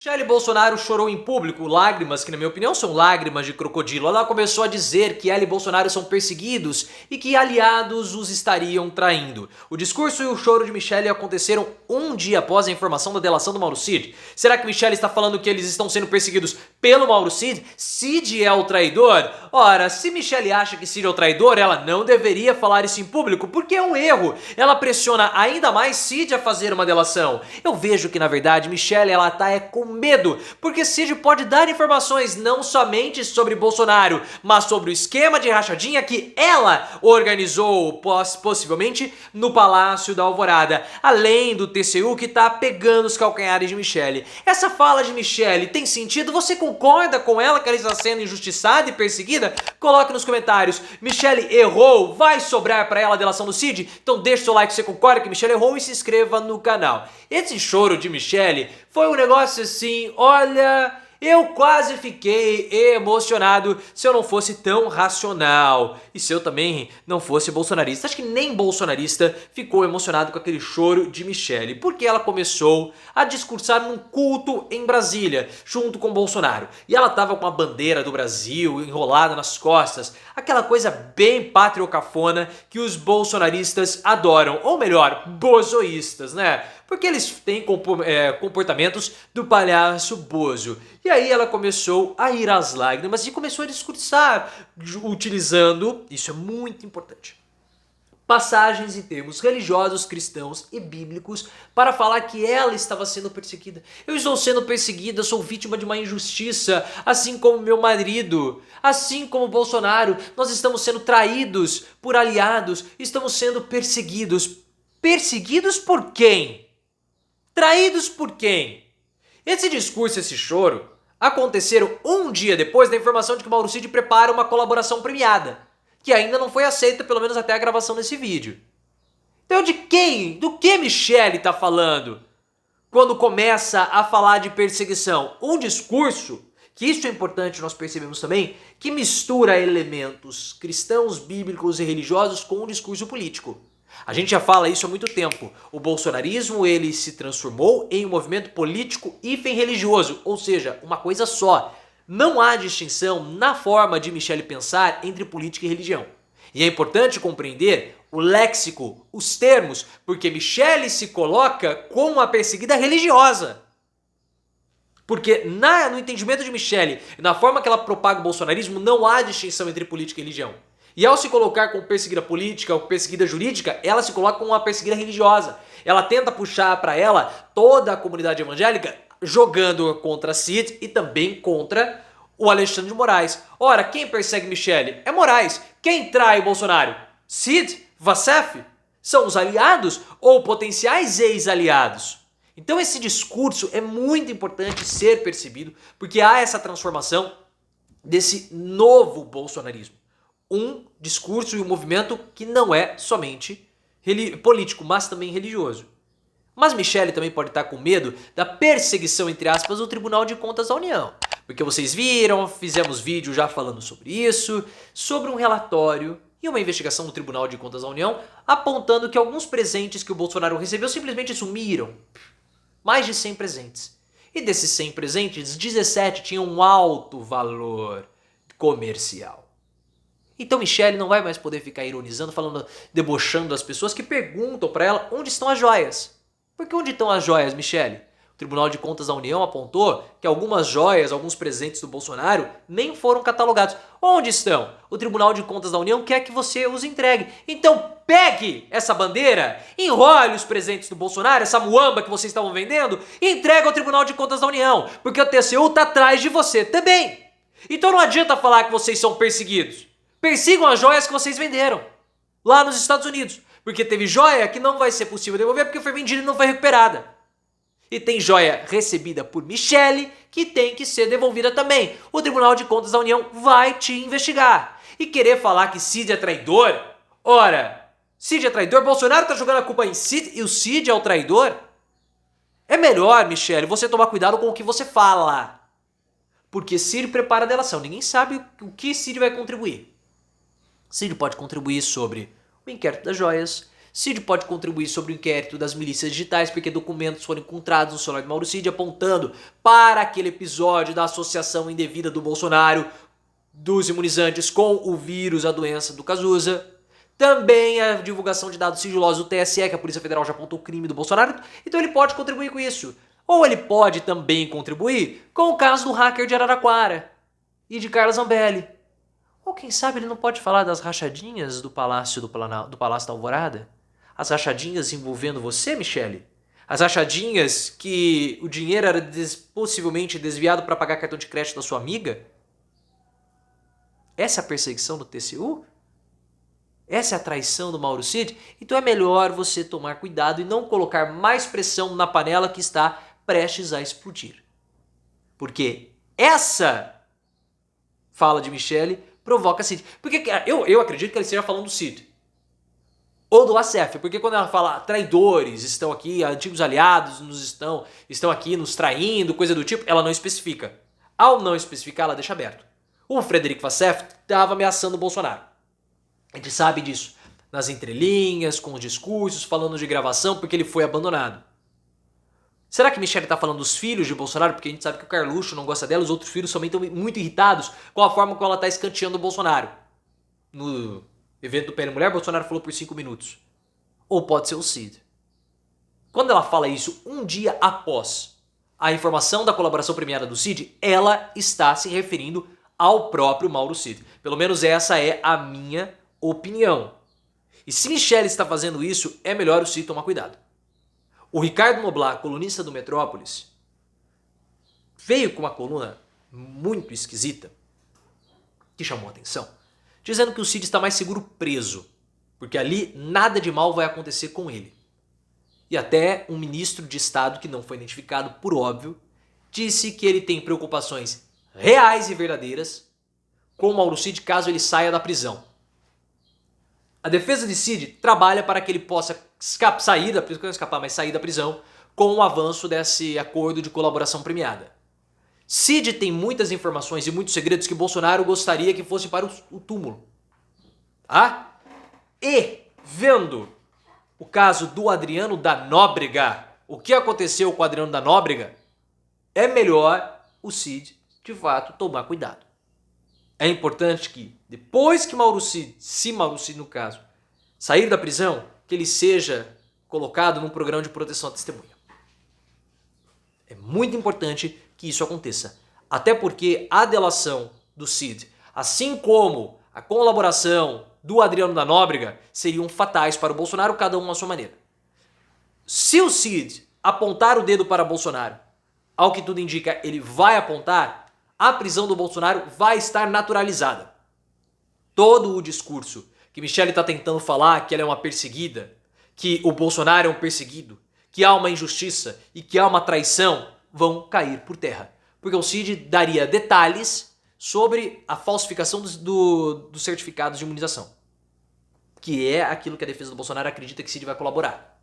Michele Bolsonaro chorou em público, lágrimas que na minha opinião são lágrimas de crocodilo. Ela começou a dizer que ela e Bolsonaro são perseguidos e que aliados os estariam traindo. O discurso e o choro de Michele aconteceram um dia após a informação da delação do Mauro Cid. Será que Michele está falando que eles estão sendo perseguidos pelo Mauro Cid? Cid é o traidor? Ora, se Michele acha que Cid é o traidor, ela não deveria falar isso em público, porque é um erro. Ela pressiona ainda mais Cid a fazer uma delação. Eu vejo que na verdade Michele ela tá com medo, porque Cid pode dar informações não somente sobre Bolsonaro, mas sobre o esquema de rachadinha que ela organizou, possivelmente no Palácio da Alvorada, além do TCU que tá pegando os calcanhares de Michele. Essa fala de Michele tem sentido? Você concorda com ela que ela está sendo injustiçada e perseguida? Coloque nos comentários. Michele errou? Vai sobrar para ela a delação do Cid? Então deixa o seu like se você concorda que Michele errou e se inscreva no canal. Esse choro de Michele foi um negócio assim, olha, eu quase fiquei emocionado se eu não fosse tão racional e se eu também não fosse bolsonarista. Acho que nem bolsonarista ficou emocionado com aquele choro de Michele, porque ela começou a discursar num culto em Brasília, junto com Bolsonaro. E ela tava com a bandeira do Brasil enrolada nas costas, aquela coisa bem patriocafona que os bolsonaristas adoram, ou melhor, bozoístas, né? Porque eles têm comportamentos do palhaço Bozo. E aí ela começou a ir às lágrimas e começou a discursar, utilizando, isso é muito importante, passagens em termos religiosos, cristãos e bíblicos para falar que ela estava sendo perseguida. Eu estou sendo perseguida, sou vítima de uma injustiça, assim como meu marido, assim como Bolsonaro. Nós estamos sendo traídos por aliados, estamos sendo perseguidos. Perseguidos por quem? Traídos por quem? Esse discurso, esse choro, aconteceram um dia depois da informação de que Mauro Cid prepara uma colaboração premiada, que ainda não foi aceita, pelo menos até a gravação desse vídeo. Então de quem? Do que Michele está falando quando começa a falar de perseguição? Um discurso, que isso é importante, nós percebemos também, que mistura elementos cristãos, bíblicos e religiosos com um discurso político. A gente já fala isso há muito tempo. O bolsonarismo ele se transformou em um movimento político e religioso, ou seja, uma coisa só. Não há distinção na forma de Michele pensar entre política e religião. E é importante compreender o léxico, os termos, porque Michele se coloca como uma perseguida religiosa. Porque no entendimento de Michele, na forma que ela propaga o bolsonarismo, não há distinção entre política e religião. E ao se colocar como perseguida política ou perseguida jurídica, ela se coloca como uma perseguida religiosa. Ela tenta puxar para ela toda a comunidade evangélica, jogando contra Cid e também contra o Alexandre de Moraes. Ora, quem persegue Michele? É Moraes. Quem trai Bolsonaro? Cid? Vassef? São os aliados ou potenciais ex-aliados? Então esse discurso é muito importante ser percebido, porque há essa transformação desse novo bolsonarismo. Um discurso e um movimento que não é somente político, mas também religioso. Mas Michele também pode estar com medo da perseguição, entre aspas, do Tribunal de Contas da União. Porque vocês viram, fizemos vídeo já falando sobre isso, sobre um relatório e uma investigação do Tribunal de Contas da União apontando que alguns presentes que o Bolsonaro recebeu simplesmente sumiram. Mais de 100 presentes. E desses 100 presentes, 17 tinham um alto valor comercial. Então Michele não vai mais poder ficar ironizando, falando, debochando as pessoas que perguntam para ela onde estão as joias. Porque onde estão as joias, Michele? O Tribunal de Contas da União apontou que algumas joias, alguns presentes do Bolsonaro nem foram catalogados. Onde estão? O Tribunal de Contas da União quer que você os entregue. Então pegue essa bandeira, enrole os presentes do Bolsonaro, essa muamba que vocês estavam vendendo, e entregue ao Tribunal de Contas da União, porque o TCU está atrás de você também. Então não adianta falar que vocês são perseguidos. Persigam as joias que vocês venderam lá nos Estados Unidos. Porque teve joia que não vai ser possível devolver porque foi vendida e não foi recuperada. E tem joia recebida por Michele que tem que ser devolvida também. O Tribunal de Contas da União vai te investigar. E querer falar que Cid é traidor? Ora, Cid é traidor? Bolsonaro tá jogando a culpa em Cid e o Cid é o traidor? É melhor, Michele, você tomar cuidado com o que você fala. Porque Cid prepara a delação. Ninguém sabe o que Cid vai contribuir. Cid pode contribuir sobre o inquérito das joias. Cid pode contribuir sobre o inquérito das milícias digitais porque documentos foram encontrados no celular do Mauro Cid apontando para aquele episódio da associação indevida do Bolsonaro dos imunizantes com o vírus, a doença do Cazuza. Também a divulgação de dados sigilosos do TSE, que a Polícia Federal já apontou o crime do Bolsonaro. Então ele pode contribuir com isso. Ou ele pode também contribuir com o caso do hacker de Araraquara e de Carla Zambelli. Ou quem sabe ele não pode falar das rachadinhas do Palácio da Alvorada? As rachadinhas envolvendo você, Michele? As rachadinhas que o dinheiro era possivelmente desviado para pagar cartão de crédito da sua amiga? Essa é a perseguição do TCU? Essa é a traição do Mauro Cid? Então é melhor você tomar cuidado e não colocar mais pressão na panela que está prestes a explodir. Porque essa fala de Michele provoca Cid. Porque eu acredito que ele esteja falando do Cid. Ou do ACF. Porque quando ela fala traidores estão aqui, antigos aliados estão aqui nos traindo, coisa do tipo, ela não especifica. Ao não especificar, ela deixa aberto. O Frederico Wassef estava ameaçando o Bolsonaro. A gente sabe disso. Nas entrelinhas, com os discursos, falando de gravação, porque ele foi abandonado. Será que Michele está falando dos filhos de Bolsonaro? Porque a gente sabe que o Carluxo não gosta dela, os outros filhos também estão muito irritados com a forma como ela está escanteando o Bolsonaro. No evento do PL Mulher, Bolsonaro falou por 5 minutos. Ou pode ser o Cid. Quando ela fala isso um dia após a informação da colaboração premiada do Cid, ela está se referindo ao próprio Mauro Cid. Pelo menos essa é a minha opinião. E se Michele está fazendo isso, é melhor o Cid tomar cuidado. O Ricardo Noblat, colunista do Metrópolis, veio com uma coluna muito esquisita que chamou a atenção, dizendo que o Cid está mais seguro preso, porque ali nada de mal vai acontecer com ele. E até um ministro de Estado, que não foi identificado, por óbvio, disse que ele tem preocupações reais e verdadeiras com o Mauro Cid caso ele saia da prisão. A defesa de Cid trabalha para que ele possa sair da prisão com o avanço desse acordo de colaboração premiada. Cid tem muitas informações e muitos segredos que Bolsonaro gostaria que fosse para o túmulo. Ah? E, vendo o caso do Adriano da Nóbrega, o que aconteceu com o Adriano da Nóbrega, é melhor o Cid, de fato, tomar cuidado. É importante que, depois que Mauro Cid, se Mauro Cid no caso, sair da prisão, que ele seja colocado num programa de proteção à testemunha. É muito importante que isso aconteça. Até porque a delação do Cid, assim como a colaboração do Adriano da Nóbrega, seriam fatais para o Bolsonaro, cada um à sua maneira. Se o Cid apontar o dedo para Bolsonaro, ao que tudo indica, ele vai apontar, a prisão do Bolsonaro vai estar naturalizada. Todo o discurso que Michele está tentando falar, que ela é uma perseguida, que o Bolsonaro é um perseguido, que há uma injustiça e que há uma traição, vão cair por terra. Porque o Cid daria detalhes sobre a falsificação dos certificados de imunização, que é aquilo que a defesa do Bolsonaro acredita que Cid vai colaborar.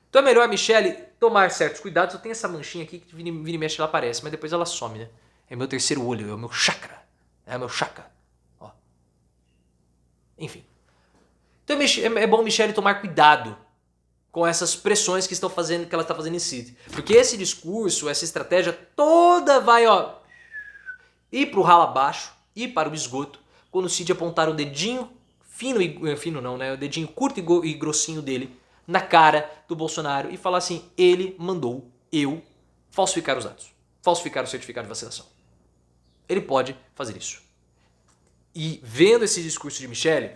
Então é melhor a Michele tomar certos cuidados. Eu tenho essa manchinha aqui que vira e mexe ela aparece, mas depois ela some, né? É meu terceiro olho, é o meu chakra. É o meu chakra. Ó. Enfim. Então é bom Michele tomar cuidado com essas pressões que ela está fazendo em Cid. Porque esse discurso, essa estratégia toda vai ir para o ralo abaixo, ir para o esgoto, quando o Cid apontar o dedinho o dedinho curto e grossinho dele na cara do Bolsonaro e falar assim, ele mandou eu falsificar os dados, falsificar o certificado de vacinação. Ele pode fazer isso. E vendo esse discurso de Michele,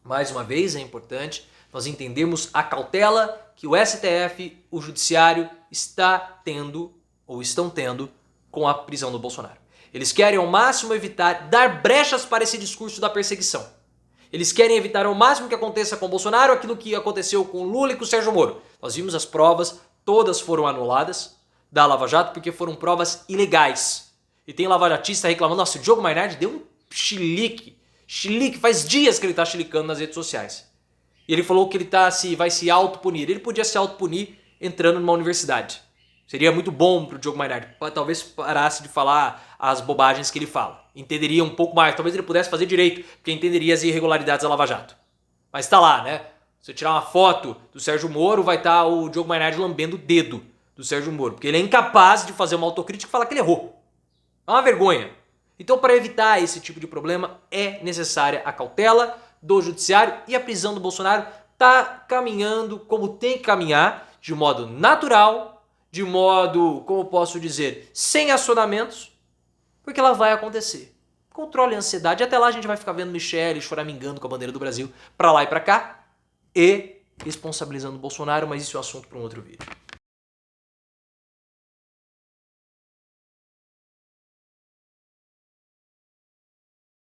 mais uma vez é importante nós entendermos a cautela que o STF, o Judiciário, está tendo ou estão tendo com a prisão do Bolsonaro. Eles querem ao máximo evitar dar brechas para esse discurso da perseguição. Eles querem evitar ao máximo que aconteça com o Bolsonaro aquilo que aconteceu com o Lula e com o Sérgio Moro. Nós vimos as provas, todas foram anuladas da Lava Jato porque foram provas ilegais. E tem lavajatista reclamando, nossa, o Diogo Mainardi deu um chilique, faz dias que ele está chilicando nas redes sociais. E ele falou que ele vai se autopunir. Ele podia se autopunir entrando numa universidade. Seria muito bom pro Diogo Mainardi. Talvez parasse de falar as bobagens que ele fala. Entenderia um pouco mais. Talvez ele pudesse fazer direito, porque entenderia as irregularidades da Lava Jato. Mas tá lá, né? Se você tirar uma foto do Sérgio Moro, vai estar o Diogo Mainardi lambendo o dedo do Sérgio Moro, porque ele é incapaz de fazer uma autocrítica e falar que ele errou. É uma vergonha. Então, para evitar esse tipo de problema, é necessária a cautela do judiciário e a prisão do Bolsonaro está caminhando como tem que caminhar, de modo natural, de modo, como posso dizer, sem acionamentos, porque ela vai acontecer. Controle a ansiedade. Até lá a gente vai ficar vendo Michele choramingando com a bandeira do Brasil para lá e para cá e responsabilizando o Bolsonaro, mas isso é um assunto para um outro vídeo.